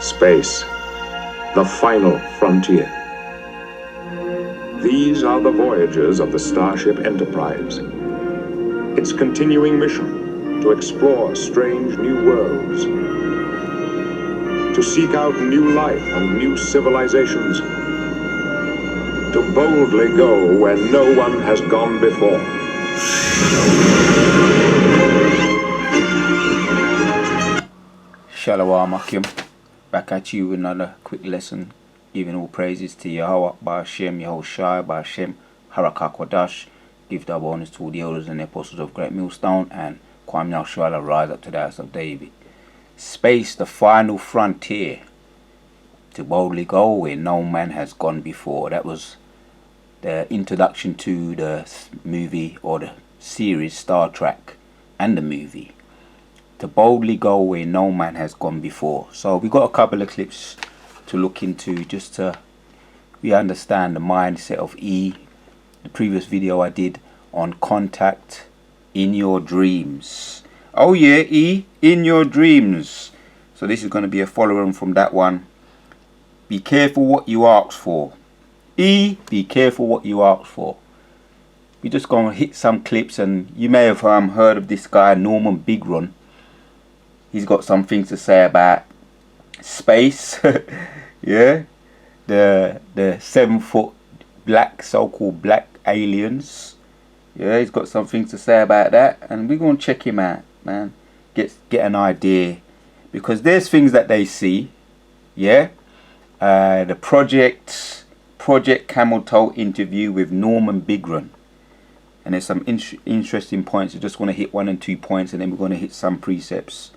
Space, the final frontier. These are the voyages of the Starship Enterprise. Its continuing mission to explore strange new worlds, to seek out new life and new civilizations, to boldly go where no one has gone before. Shalom Akim, back at you with another quick lesson, giving all praises to Yahweh, Ba'ashem, Yahushai, Ba'ashem, Harakakwadash. Give double honors to all the elders and the apostles of Great Millstone, and Kwam Yahshua, rise up to the house of David. Space, the final frontier, to boldly go where no man has gone before. That was the introduction to the movie or the series Star Trek and the movie. To boldly go where no man has gone before. So we got a couple of clips to look into just to we understand the mindset of E. The previous video I did on contact in your dreams. Oh yeah, E, in your dreams. So this is going to be a follow-on from that one. Be careful what you ask for. E, be careful what you ask for. We're just going to hit some clips, and you may have heard of this guy, Norman Bigrun. He's got some things to say about space. Yeah, the 7-foot black, so-called black aliens. Yeah, he's got some things to say about that, and we're going to check him out, man. Get an idea, because there's things that they see. Yeah, the Project Camel Toe interview with Norman Bigrun, and there's some interesting points. I just want to hit 1 and 2 points, and then we're going to hit some precepts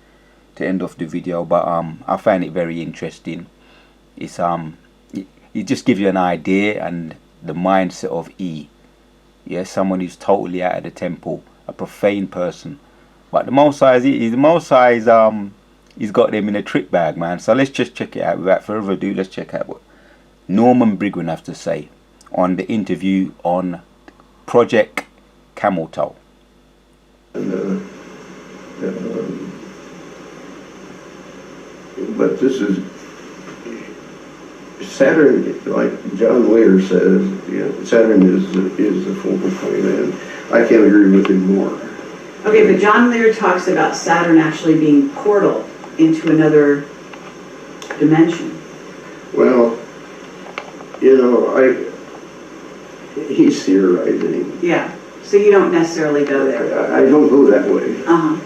to end off the video. But I find it very interesting. It's it just gives you an idea and the mindset of E. Yeah, someone who's totally out of the temple, a profane person. But the Most High he's got them in a trick bag, man. So let's just check it out. Without further ado, let's check out what Norman Bigrun has to say on the interview on Project Camel Toe. But this is Saturn, like John Lear says, you know, Saturn is the focal point, and I can't agree with him more. Okay, but John Lear talks about Saturn actually being portal into another dimension. Well, you know, he's theorizing. Yeah, so you don't necessarily go there. I don't go that way. Uh-huh.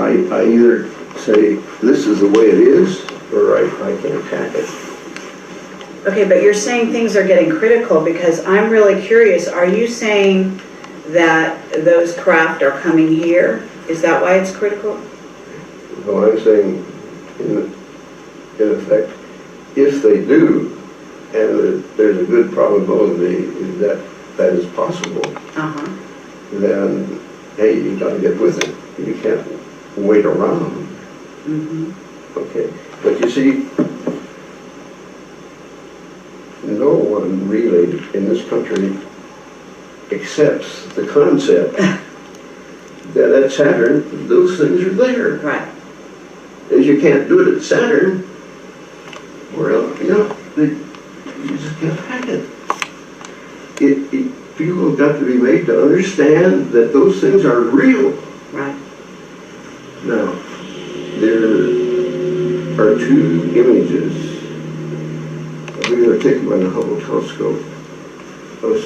I either say this is the way it is, or I can attack it. Okay, but you're saying things are getting critical, because I'm really curious. Are you saying that those craft are coming here? Is that why it's critical? No, I'm saying, in effect, if they do, and there's a good probability that that is possible, then, hey, you got to get with it. You can't wait around. Okay, but you see, no one really in this country accepts the concept that at Saturn, those things are there. Right. As you can't do it at Saturn, well, you know, you just can't hack it. People have got to be made to understand that those things are real. Right. Now, there are 2 images that are taken by the Hubble telescope of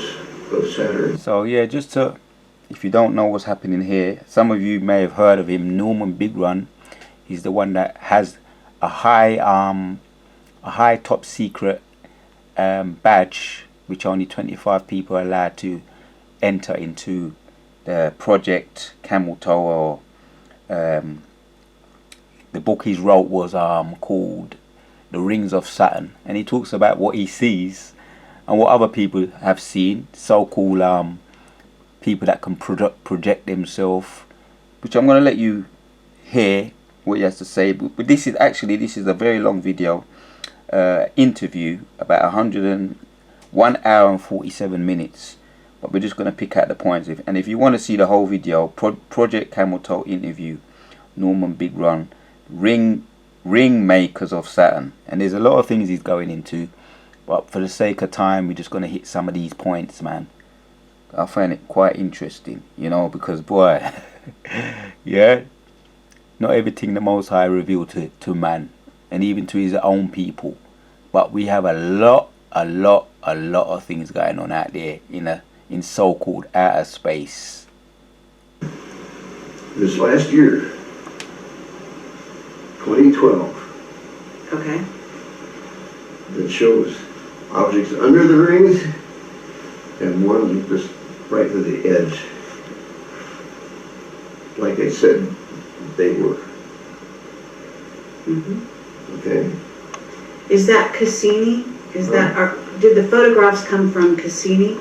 Saturn. So yeah, just to, if you don't know what's happening here, some of you may have heard of him, Norman Bigrun. He's the one that has a high top secret badge, which only 25 people are allowed to enter into the Project Camel Toe, or the book he wrote was called The Rings of Saturn, and he talks about what he sees and what other people have seen, so-called people that can project themselves, which I'm going to let you hear what he has to say. But this is a very long video, interview, about 1 hour and 47 minutes, but we're just going to pick out the points. And if you want to see the whole video, Project Camel Toe interview, Norman Bigrun, ring makers of Saturn, and there's a lot of things he's going into, but for the sake of time we're just going to hit some of these points, man. I find it quite interesting, you know, because boy, yeah, not everything the Most High revealed to man and even to his own people, but we have a lot of things going on out there in so-called outer space. This last year, 2012, Okay. that shows objects under the rings and one just right to the edge. Like I said, they were. Okay? Is that Cassini? Did the photographs come from Cassini?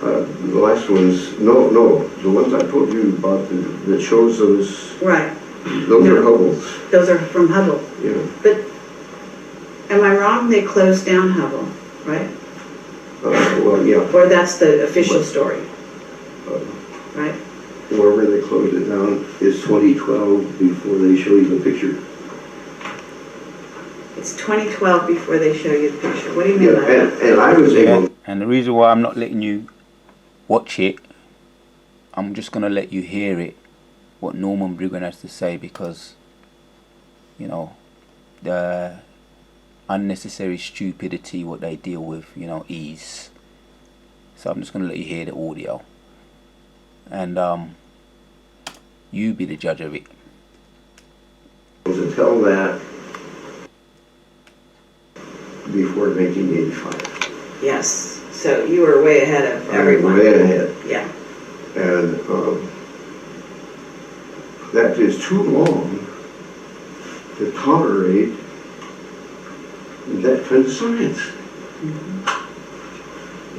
The last ones, no, the ones I told you about that shows those, Right. those are Hubble's. Those are from Hubble. Yeah. But am I wrong? They closed down Hubble, right? Well, yeah. Or that's the official story, Uh, right? Wherever they closed it down is 2012 before they show you the picture. It's 2012 before they show you the picture. What do you mean Yeah, by that? and I was able. And the reason why I'm not letting you watch it, I'm just going to let you hear it, what Norman Briggen has to say, because, you know, the unnecessary stupidity, what they deal with, you know, ease. So I'm just going to let you hear the audio. And you be the judge of it. To tell that before 1985. Yes. So you were way ahead of everyone. Way ahead. Yeah. And that is too long to tolerate that kind of science.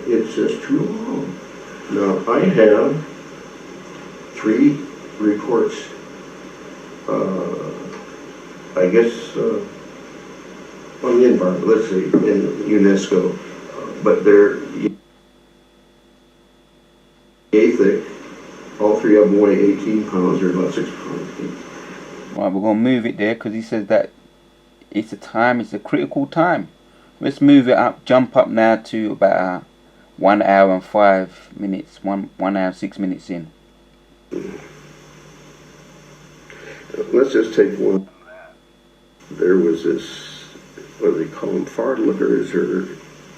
It's just too long. Now, I have 3 reports, I guess, on the environment, let's see, in UNESCO, but they're yay thick. All 3 of them weigh 18 pounds, or about 6 pounds each. Right, we're going to move it there because he says that it's a critical time. Let's move it up, jump up now to about 1 hour and 5 minutes, 1 hour and 6 minutes in. Let's just take one. There was this, what do they call them, far lookers, or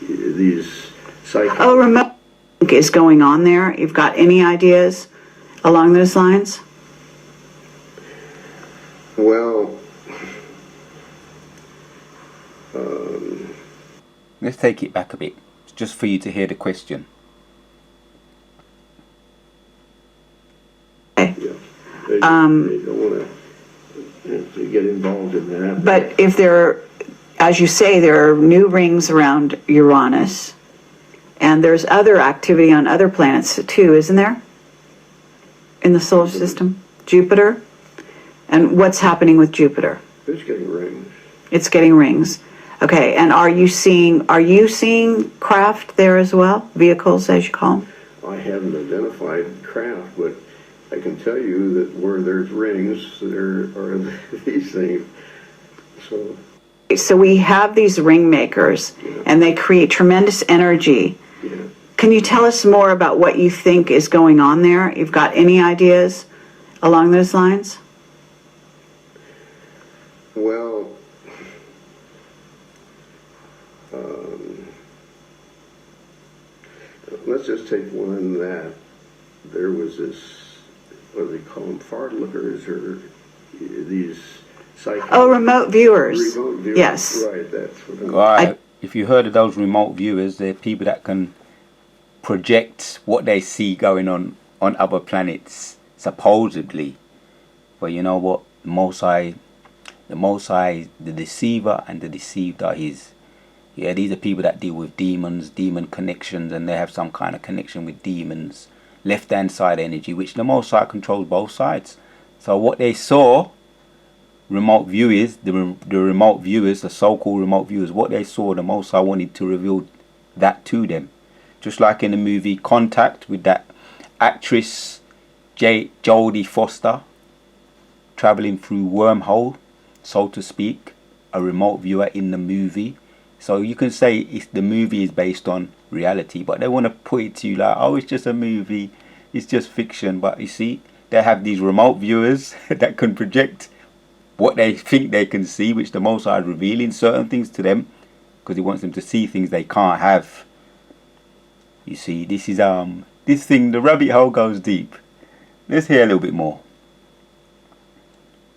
these psychic. Oh, remote is going on there. You've got any ideas along those lines? Well, Let's take it back a bit, just for you to hear the question. yeah, they don't want to get involved in that. But if there, as you say, there are new rings around Uranus, and there's other activity on other planets too, isn't there? In the solar system? Jupiter? And what's happening with Jupiter? It's getting rings. It's getting rings. Okay, and are you seeing craft there as well? Vehicles, as you call them? I haven't identified craft, but I can tell you that where there's rings, there are these things. So we have these ring makers, and they create tremendous energy. Yeah. Can you tell us more about what you think is going on there? You've got any ideas along those lines? Well, let's just take one that there was this, what do they call them, far lookers, or these psychic. Oh, remote viewers. Remote viewers. Yes. Right, that's what I'm. Right, if you heard of those remote viewers, they're people that can project what they see going on other planets, supposedly. But you know what? The Most High, the deceiver and the deceived are his. Yeah, these are people that deal with demons, demon connections, and they have some kind of connection with demons. Left-hand side energy, which the Most High controls both sides. So what they saw, remote viewers, the remote viewers, the so-called remote viewers, what they saw, the Most High wanted to reveal that to them. Just like in the movie Contact with that actress Jodie Foster traveling through wormhole. so to speak, a remote viewer in the movie. So you can say the movie is based on reality, but they want to put it to you like, oh, it's just a movie, it's just fiction. But you see, they have these remote viewers that can project what they think they can see, which the Most High is revealing certain things to them because He wants them to see things they can't have. You see, this is this thing. The rabbit hole goes deep. Let's hear a little bit more.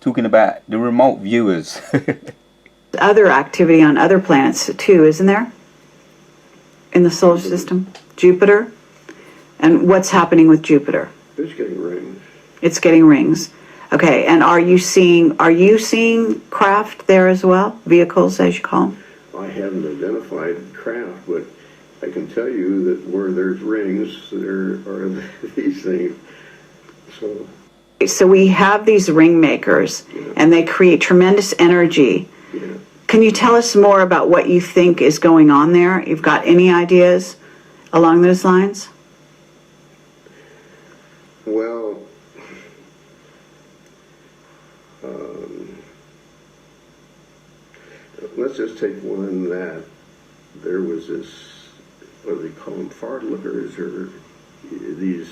Talking about the remote viewers. Other activity on other planets too, isn't there? In the solar system, Jupiter, and what's happening with Jupiter? It's getting rings. It's getting rings. Okay, and are you seeing craft there as well? Vehicles, as you call them? I haven't identified craft, but I can tell you that where there's rings, there are these things. So we have these ring makers, and they create tremendous energy. Yeah. Can you tell us more about what you think is going on there? You've got any ideas along those lines? Well, let's just take one that there was this, what do they call them, fart lookers, or these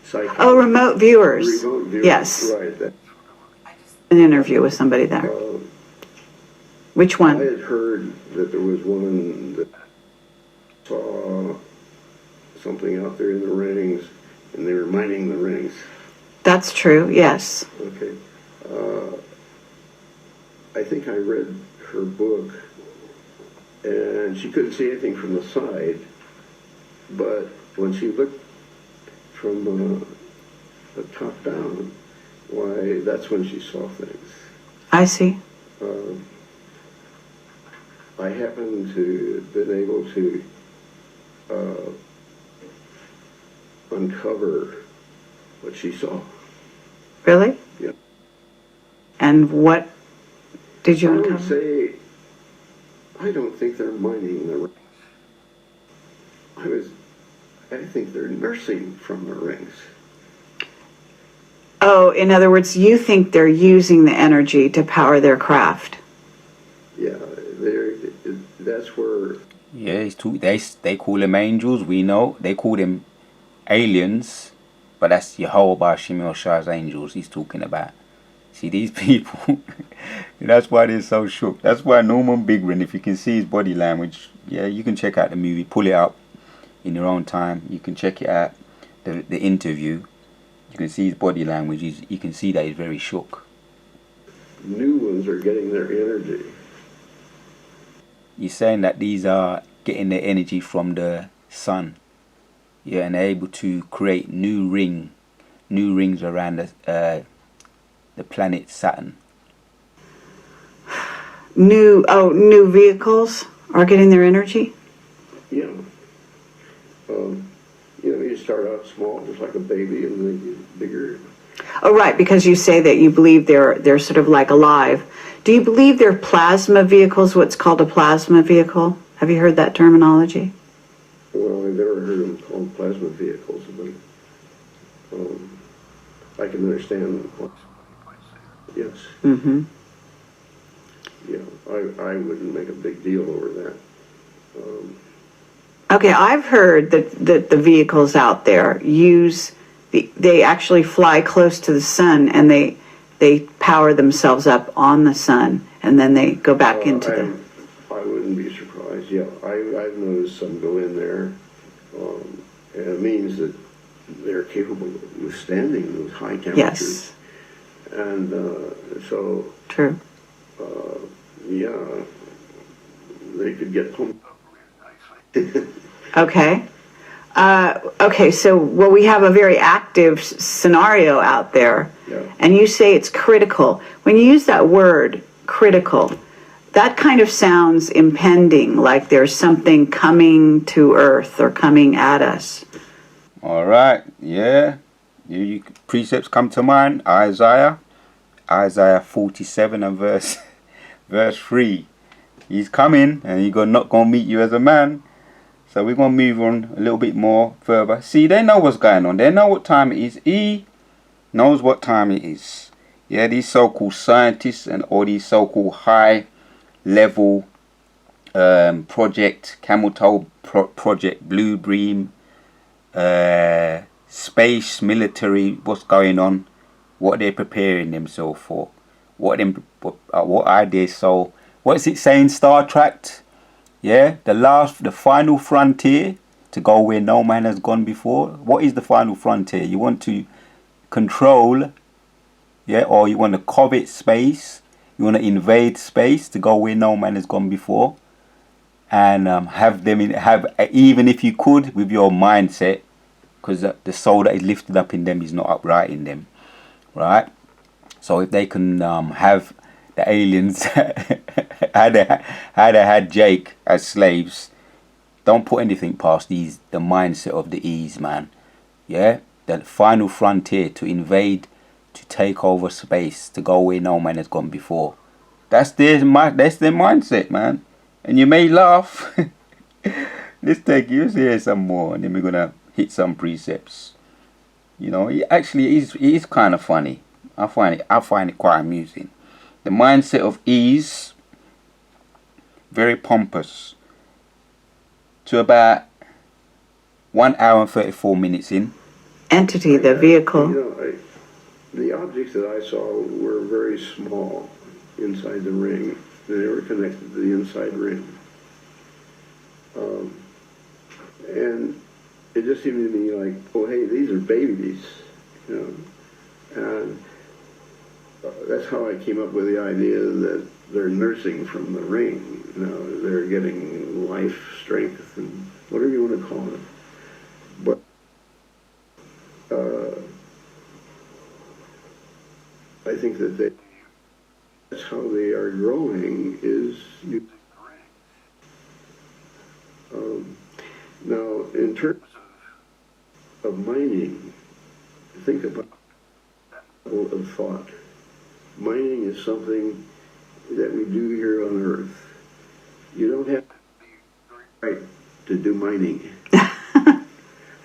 psychic... Oh, remote viewers. Remote viewers, yes. right. An interview with somebody there. Which one? I had heard that there was one that saw something out there in the rings, and they were mining the rings. That's true, yes. Okay. I think I read her book, and she couldn't see anything from the side, but when she looked from the top down, why, that's when she saw things. I see. I happen to have been able to uncover what she saw. Really? Yeah. And what did you I uncover? would say, I don't think they're mining the rings. I think they're nursing from the rings. Oh, in other words, you think they're using the energy to power their craft. Yeah, that's where... Yeah, they call them angels, we know. They call them aliens, but that's Yehovah Shemel Shah's angels he's talking about. See, these people, that's why they're so shook. That's why Norman Bigran, if you can see his body language, yeah, you can check out the movie, pull it up in your own time. You can check it out, the interview. You can see his body language. You can see that he's very shook. New ones are getting their energy. You're saying that these are getting their energy from the sun. Yeah, and they're able to create new rings around the planet Saturn. New vehicles are getting their energy? Yeah. You start out small, just like a baby, and then you get bigger. Oh, right, because you say that you believe they're sort of like alive. Do you believe they're plasma vehicles, what's called a plasma vehicle? Have you heard that terminology? Well, I've never heard them called plasma vehicles, but I can understand what. Yes. Mm-hmm. Yeah, I wouldn't make a big deal over that. Okay, I've heard that the vehicles out there they actually fly close to the sun, and they power themselves up on the sun, and then they go back into the... I wouldn't be surprised, yeah. I've noticed some go in there, and it means that they're capable of withstanding those high temperatures. Yes. And so... True. Yeah, they could get home. Okay. Okay, so we have a very active scenario out there, Yeah. and you say it's critical. When you use that word, critical, that kind of sounds impending, like there's something coming to Earth or coming at us. All right, yeah. Precepts come to mind. Isaiah 47 and verse 3. He's coming, and he's not going to meet you as a man. So we're going to move on a little bit more further. See, they know what's going on. They know what time it is. He knows what time it is. Yeah, these so-called scientists and all these so-called high-level project, Camel Toe Project, Blue Beam, space, military, what's going on, what they're preparing themselves for, what ideas. So, what is it saying, Star Trek? Yeah, the final frontier, to go where no man has gone before. What is the final frontier? You want to control, yeah, or you want to covet space, you want to invade space to go where no man has gone before, and even if you could, with your mindset, because the soul that is lifted up in them is not upright in them, right? So if they can have the aliens how they had Jake as slaves, don't put anything past the mindset of the ease, man. Yeah, the final frontier, to invade, to take over space, to go where no man has gone before. That's their mindset, man. And you may laugh. Let's take you here some more, and then we're gonna hit some precepts. You know, it is kind of funny. I find it quite amusing. The mindset of ease, very pompous. To about 1 hour and 34 minutes in. Entity, the vehicle. You know, the objects that I saw were very small inside the ring. They were connected to the inside ring. And it just seemed to me like, oh, hey, these are babies, you know. And that's how I came up with the idea that they're nursing from the ring. You know, they're getting life, strength, and whatever you want to call it. But I think that that's how they are growing, is using the ring. Now, in terms of mining, think about level of thought. Mining is something that we do here on Earth. You don't have to be right to do mining.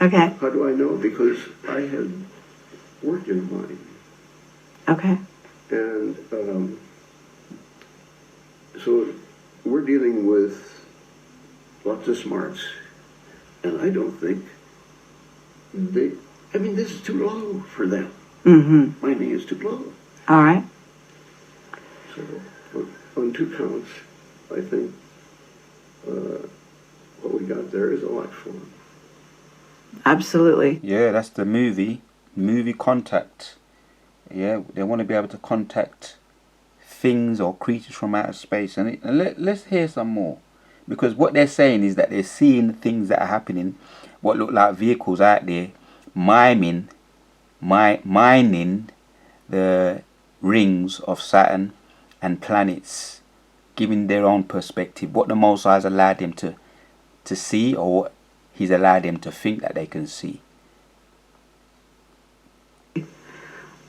Okay. How do I know? Because I had worked in a mine. Okay. And so we're dealing with lots of smarts. And I don't think this is too low for them. Mm-hmm. Mining is too low. All right. So on 2 counts, I think what we got there is a life form. Absolutely. Yeah, that's the movie Contact. Yeah, they want to be able to contact things or creatures from outer space. And let's hear some more. Because what they're saying is that they're seeing things that are happening, what look like vehicles out there, mining the rings of Saturn and planets, giving their own perspective, what the Most High has allowed them to see, or what He's allowed them to think that they can see.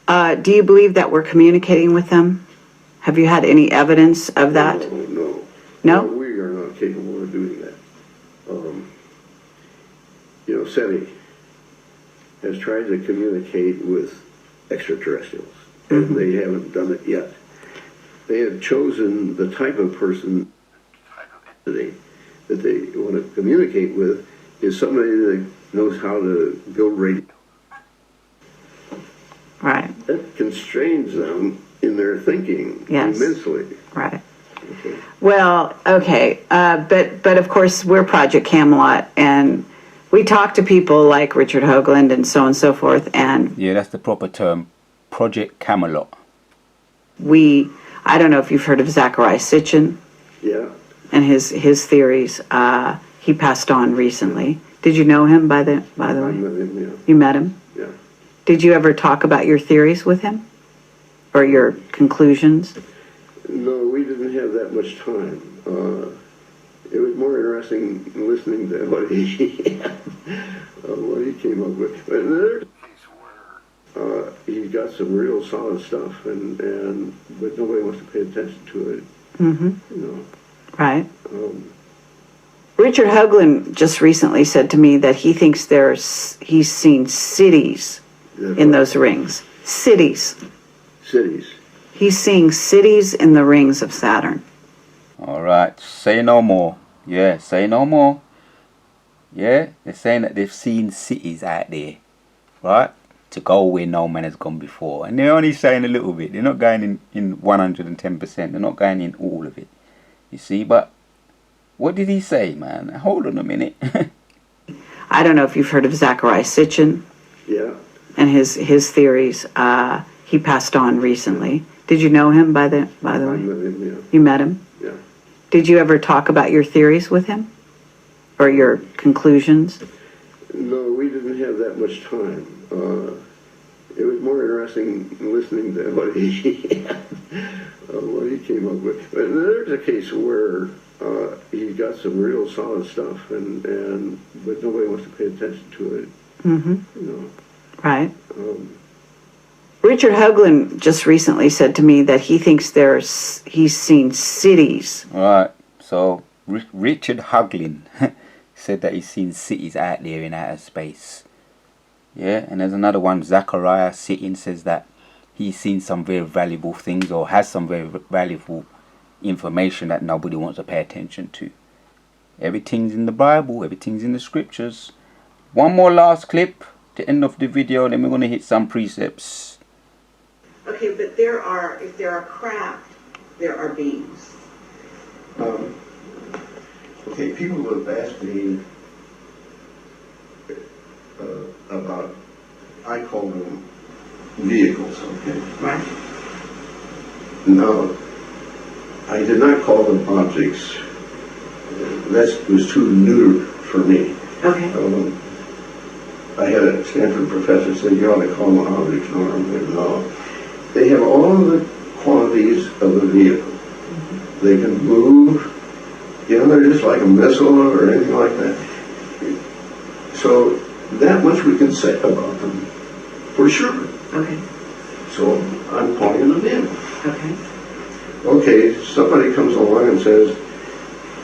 Do you believe that we're communicating with them? Have you had any evidence of that? No. No? We are not capable of doing that. SETI has tried to communicate with extraterrestrials, and they haven't done it yet. They have chosen the type of person, entity, that they want to communicate with is somebody that knows how to build radio. Right. That constrains them in their thinking immensely. Right. Okay. Well, okay, but of course we're Project Camelot, and we talk to people like Richard Hoagland and so forth, and yeah, that's the proper term, Project Camelot. I don't know if you've heard of Zachariah Sitchin. Yeah. And his theories. He passed on recently. Did you know him by the way? I met him, yeah. You met him? Yeah. Did you ever talk about your theories with him, or your conclusions? No, we didn't have that much time. It was more interesting listening to what he came up with. But there's a case where he's got some real solid stuff, but nobody wants to pay attention to it. Mm-hmm. Right. Richard Hoagland just recently said to me that he thinks he's seen cities in those rings. Cities. cities. He's seeing cities in the rings of Saturn. All right, say no more. Yeah, say no more. Yeah, they're saying that they've seen cities out there, right? To go where no man has gone before. And they're only saying a little bit. They're not going in 110%. They're not going in all of it. You see, but what did he say, man? Hold on a minute. I don't know if you've heard of Zachariah Sitchin. Yeah. And his theories. He passed on recently. Did you know him by the way? I met him, yeah. You met him? Yeah. Did you ever talk about your theories with him? Or your conclusions? No, we didn't have that much time. It was more interesting listening to what he came up with. But there's a case where he's got some real solid stuff, but nobody wants to pay attention to it. Mm-hmm. You know. Right. Richard Hoagland just recently said to me that he thinks he's seen cities. All right, so Richard Hoagland said that he's seen cities out there in outer space. Yeah, and there's another one, Zachariah Sitchin, says that he's seen some very valuable things, or has some very valuable information that nobody wants to pay attention to. Everything's in the Bible, everything's in the scriptures. One more last clip to end of the video, then we're going to hit some precepts. Okay, but if there are craft, there are beings. Okay, people have asked me about, I call them vehicles, okay? Right. No, I did not call them objects. That was too neuter for me. Okay. I had a Stanford professor say, you ought to call them objects. No. They have all of the qualities of a vehicle. Mm-hmm. They can move. You know, they're just like a missile or anything like that. So that much we can say about them, for sure. Okay. So I'm calling them in. Okay. Okay, somebody comes along and says,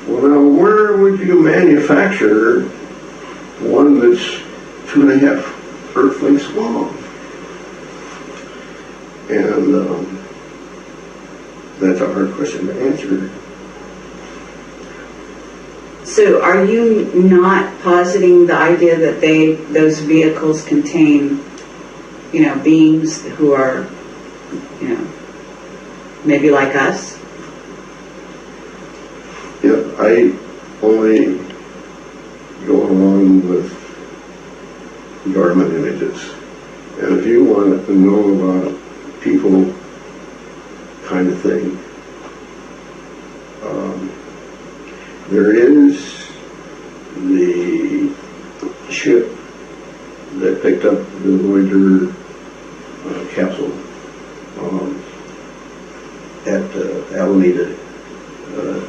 well, now where would you manufacture one that's 2.5 Earth lengths long? And that's a hard question to answer. So are you not positing the idea that those vehicles contain, beings who are, maybe like us? Yeah, I only go along with government images. And if you want to know about people kind of thing, there is the ship that picked up the Voyager capsule at Alameda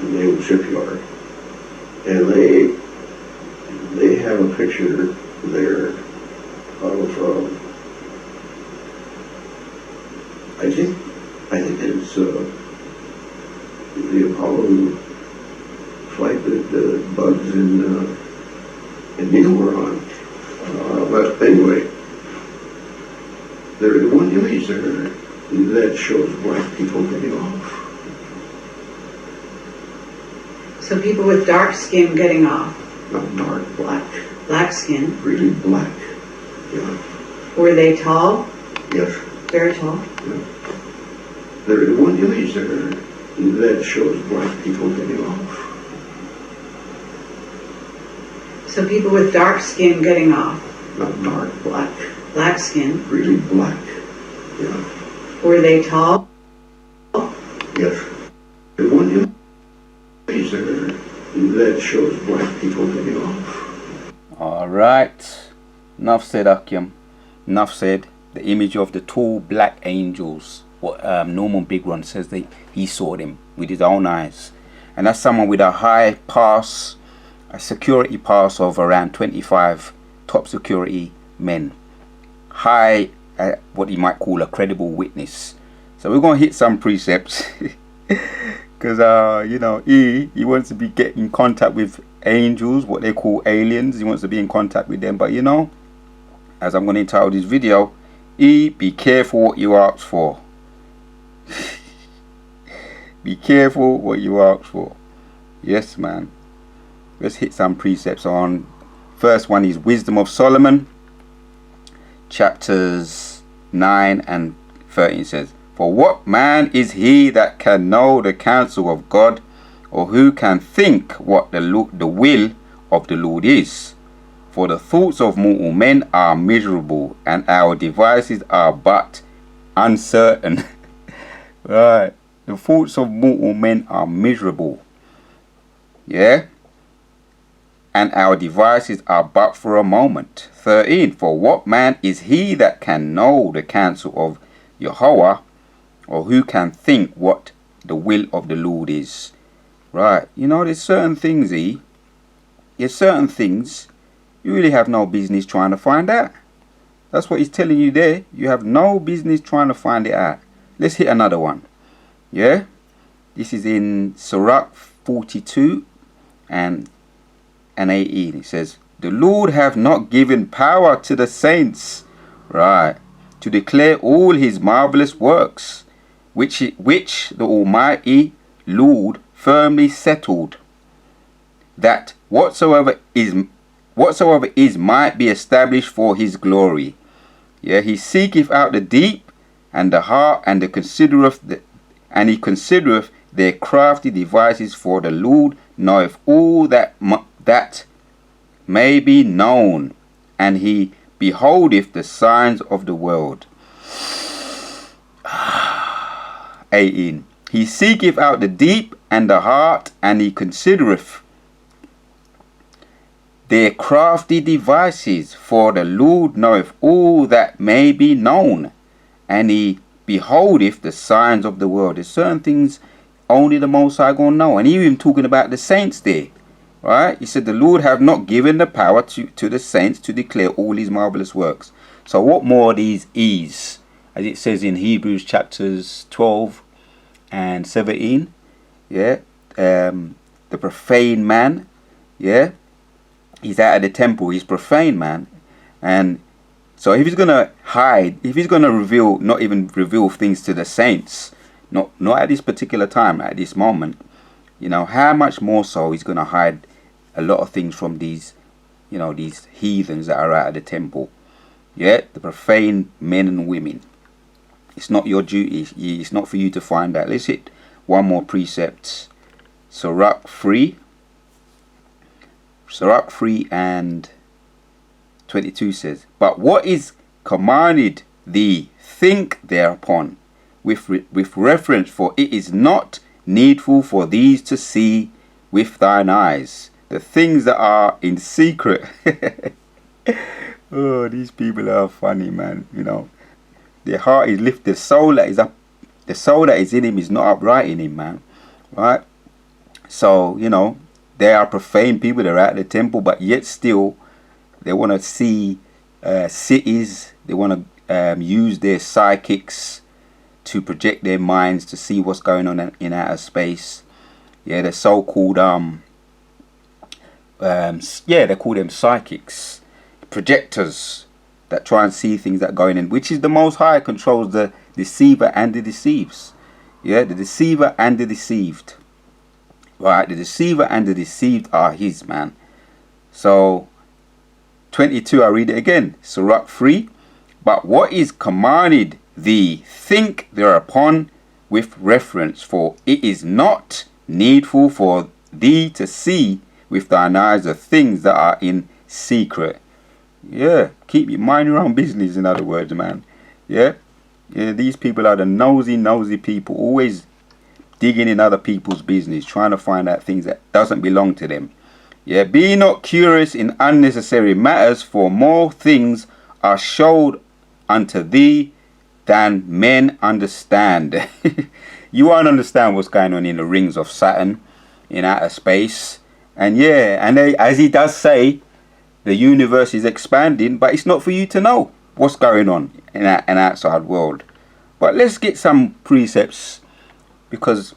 Naval Shipyard, and they have a picture there of I think it's the Apollo flight that Bugs and Neil were on. But anyway, there is one image there that shows black people getting off. So people with dark skin getting off. Not dark, black. Black skin. Really black. Yeah. Were they tall? Yes. Very tall? Yeah. There is one image there that shows black people getting off. So people with dark skin getting off. Not dark, black. Black skin. Really black. Yeah. Were they tall? Yes. There's one image there that shows black people getting off. Alright. Enough said, Akim. Enough said. The image of the tall black angels. What Norman Bigron says that he saw them with his own eyes. And that's someone with a high pass, a security pass of around 25 top security men. High, what you might call a credible witness. So we're going to hit some precepts. Because, he wants to get in contact with angels, what they call aliens. He wants to be in contact with them. But, as I'm going to entitle this video, be careful what you ask for. Be careful what you ask for. Yes, man. Let's hit some precepts on. First one is Wisdom of Solomon, chapters 9 and 13 says, "For what man is he that can know the counsel of God, or who can think what the will of the Lord is? For the thoughts of mortal men are miserable, and our devices are but uncertain." Right. The thoughts of mortal men are miserable. Yeah? And our devices are but for a moment. 13. For what man is he that can know the counsel of Yahweh, or who can think what the will of the Lord is? Right. You know, there's certain things, there's certain things you really have no business trying to find out. That's what he's telling you there. You have no business trying to find it out. Let's hit another one. Yeah? This is in Sirach 42 and 18. It says, "The Lord hath not given power to the saints," right, "to declare all his marvelous works, which the Almighty Lord firmly settled, that whatsoever is might be established for his glory. Yeah, he seeketh out the deep and the heart, and he considereth their crafty devices. For the Lord knoweth all that may be known, and he beholdeth the signs of the world." 18. He seeketh out the deep and the heart, and he considereth their crafty devices. For the Lord knoweth all that may be known, and he beholdeth the signs of the world. There's certain things only the Most High gonna know. And even talking about the saints there, right? He said, "The Lord have not given the power to the saints to declare all his marvelous works." So what more of these is, as it says in Hebrews chapters 12 and 17, yeah, the profane man, yeah, he's out of the temple, he's profane, man. And so if he's gonna hide, if he's gonna not even reveal things to the saints, not at this particular time, at this moment, you know, how much more so he's gonna hide a lot of things from these, you know, these heathens that are out of the temple. Yeah, the profane men and women. It's not your duty. It's not for you to find out. Let's hit one more precept. Sirach 3 and 22 says, "But what is commanded thee, think thereupon, with reference, for it is not needful for thee to see with thine eyes the things that are in secret." Oh, these people are funny, man. You know, their heart is lifted. The soul that is in him is not upright in him, man. Right? So, you know, they are profane people. They're at the temple, but yet still they want to see cities. They want to use their psychics to project their minds to see what's going on in outer space. Yeah, the so-called they call them psychics, projectors that try and see things that are going in, which is the Most High controls the deceiver and the deceives. Yeah, the deceiver and the deceived. Right, the deceiver and the deceived are his, man. So 22, I read it again. Sirach 3. "But what is commanded thee, think thereupon with reference, for it is not needful for thee to see with thine eyes the things that are in secret." Yeah, keep your mind your own business, in other words, man. Yeah, these people are the nosy people, always digging in other people's business, trying to find out things that doesn't belong to them. Yeah, "Be not curious in unnecessary matters, for more things are showed unto thee than men understand." You won't understand what's going on in the rings of Saturn, in outer space. And yeah, and as he does say, the universe is expanding, but it's not for you to know what's going on in an outside world. But let's get some precepts, because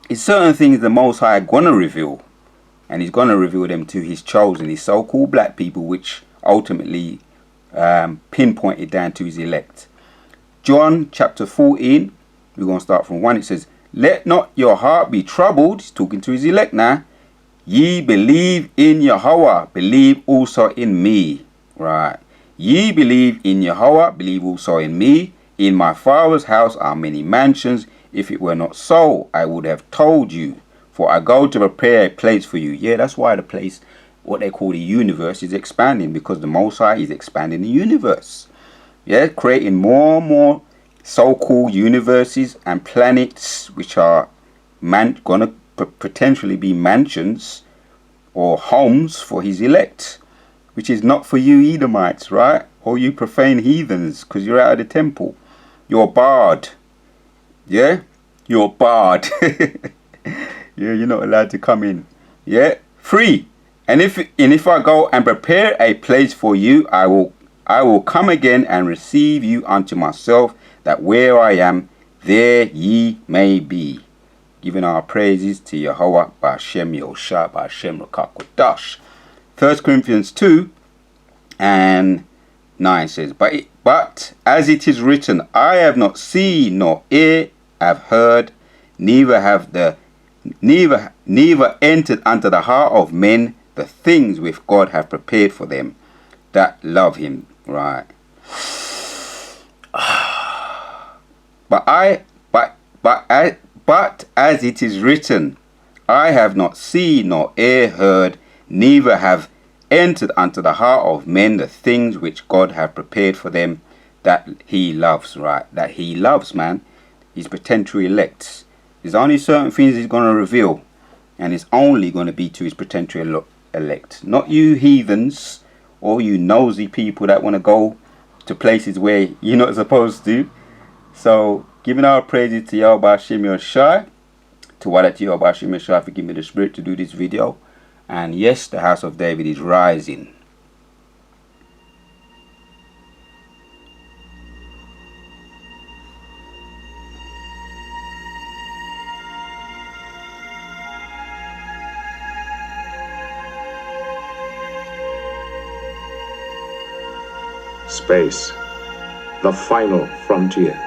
it's certain things the Most High gonna reveal, and he's gonna reveal them to his chosen, his so-called black people, which ultimately pinpointed down to his elect. John chapter 14 We're going to start from 1. It says, let not your heart be troubled. He's talking to his elect now. Ye believe in Yahweh, believe also in me. Right. Ye believe in Yahweh, believe also in me. In my Father's house are many mansions. If it were not so, I would have told you. For I go to prepare a place for you. Yeah, that's why the place, what they call the universe, is expanding. Because the Most High is expanding the universe. Yeah, creating more and more so-called universes and planets, which are going to potentially be mansions or homes for his elect. Which is not for you Edomites, right? Or you profane heathens, because you're out of the temple. You're barred. Yeah? You're barred. Yeah, you're not allowed to come in. Yeah? 3. And if I go and prepare a place for you, I will come again and receive you unto myself, that where I am, there ye may be. Giving our praises to Yahweh, Ba'ashem Yahushua, Ba'ashem Rakakwadash. 1 Corinthians 2 and 9 says, But as it is written, I have not seen nor ear have heard, neither entered unto the heart of men the things which God hath prepared for them that love him. Right. But as it is written, I have not seen nor ear heard, neither have entered unto the heart of men the things which God hath prepared for them that he loves. Right. That he loves, man. His potential elects. There's only certain things he's going to reveal, and it's only going to be to his potential elect. Not you heathens or you nosy people that want to go to places where you're not supposed to. So, giving our praises to Yahweh Ba'ashem Yahushua, to Wadat Yahweh Ba'ashem Yahushua for giving me the spirit to do this video. And yes, the house of David is rising. Space, the final frontier.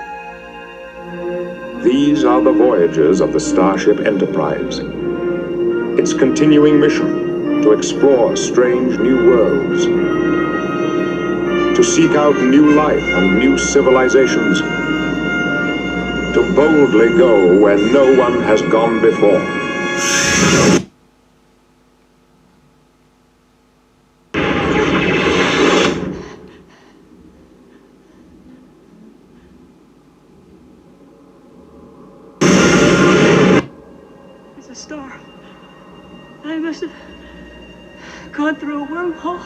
These are the voyages of the Starship Enterprise. Its continuing mission to explore strange new worlds, to seek out new life and new civilizations, to boldly go where no one has gone before. It's a star. I must have gone through a wormhole.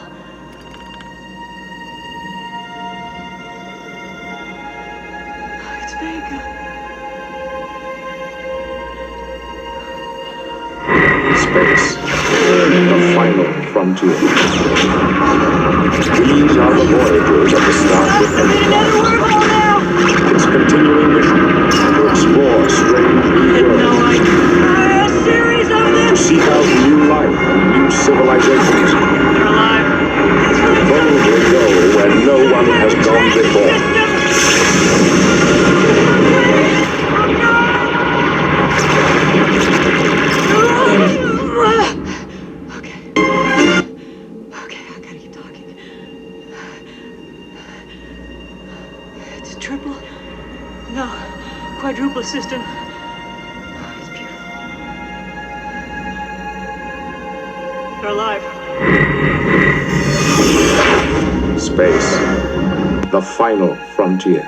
It's Vega. Space, the final frontier. These are the voyages of the Starship Enterprise. Its continuing mission to explore strange new worlds, to seek out new life and new civilizations, to boldly go where no one has gone before. Okay, I gotta keep talking. It's a triple, no, quadruple system. It's beautiful. They're alive. Space, the final frontier.